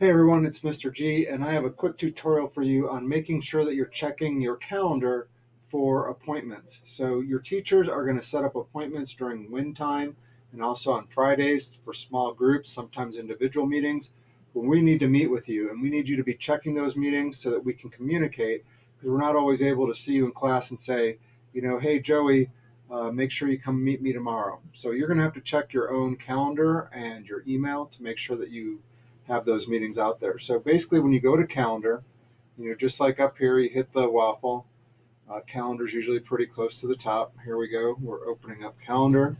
Hey everyone, it's Mr. G, and I have a quick tutorial for you on making sure that you're checking your calendar for appointments. So your teachers are going to set up appointments during win time and also on Fridays for small groups, sometimes individual meetings, when we need to meet with you. And we need you to be checking those meetings so that we can communicate, because we're not always able to see you in class and say, hey Joey, make sure you come meet me tomorrow. So you're going to have to check your own calendar and your email to make sure that you have those meetings out there. So basically, when you go to calendar, just like up here, you hit the waffle. Calendar's usually pretty close to the top. Here we go. We're opening up calendar.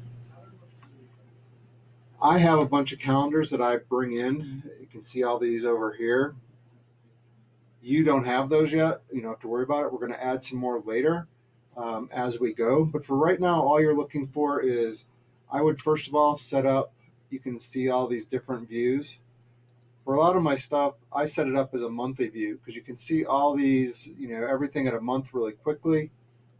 I have a bunch of calendars that I bring in. You can see all these over here. You don't have those yet. You don't have to worry about it. We're going to add some more later as we go. But for right now, all you're looking for is I would first of all set up, you can see all these different views. For a lot of my stuff, I set it up as a monthly view because you can see all these, everything at a month really quickly.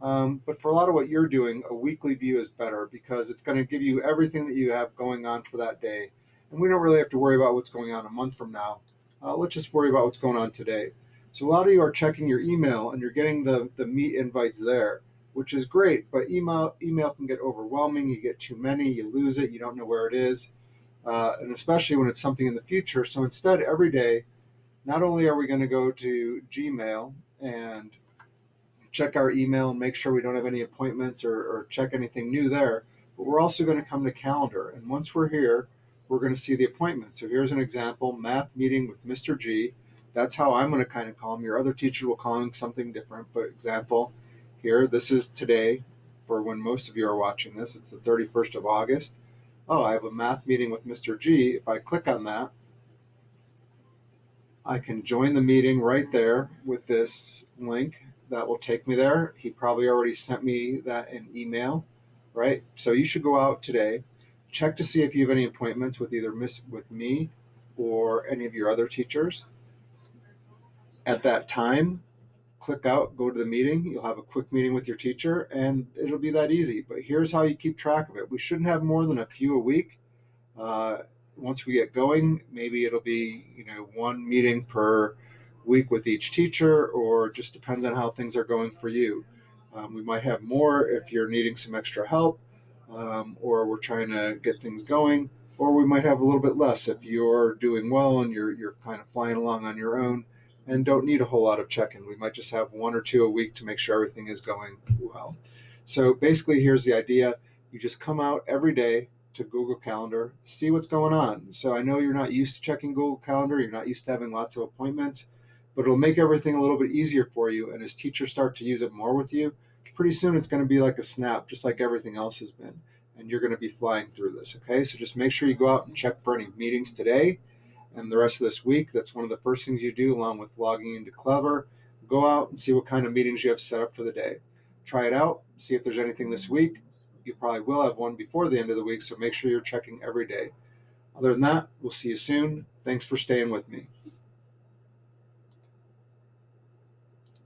But for a lot of what you're doing, a weekly view is better because it's going to give you everything that you have going on for that day. And we don't really have to worry about what's going on a month from now. Let's just worry about what's going on today. So a lot of you are checking your email and you're getting the meet invites there, which is great. But email can get overwhelming. You get too many, you lose it, you don't know where it is, and especially when it's something in the future. So instead, every day, not only are we going to go to Gmail and check our email and make sure we don't have any appointments or check anything new there, but we're also going to come to calendar. And once we're here, we're going to see the appointment. So here's an example: math meeting with Mr. G. That's how I'm going to kind of call him. Your other teacher will call him something different, but example here, this is today for when most of you are watching this. It's the 31st of August. Oh, I have a math meeting with Mr. G. If I click on that, I can join the meeting right there with this link that will take me there. He probably already sent me that in email, right? So you should go out today, check to see if you have any appointments with either with me or any of your other teachers. At that time, click out, go to the meeting. You'll have a quick meeting with your teacher, and it'll be that easy. But here's how you keep track of it. We shouldn't have more than a few a week. Uh, Once we get going, maybe it'll be one meeting per week with each teacher, or just depends on how things are going for you. We might have more if you're needing some extra help, or we're trying to get things going, or we might have a little bit less if you're doing well and you're kind of flying along on your own and don't need a whole lot of check-in. We might just have one or two a week to make sure everything is going well. So basically, here's the idea: you just come out every day to Google Calendar, see what's going on. So I know you're not used to checking Google Calendar, you're not used to having lots of appointments, but it'll make everything a little bit easier for you. And as teachers start to use it more with you, pretty soon it's going to be like a snap, just like everything else has been. And you're going to be flying through this. Okay. So just make sure you go out and check for any meetings today and the rest of this week. That's one of the first things you do, along with logging into Clever. Go out and see what kind of meetings you have set up for the day. Try it out, see if there's anything this week. You probably will have one before the end of the week, so make sure you're checking every day. Other than that, we'll see you soon. Thanks for staying with me.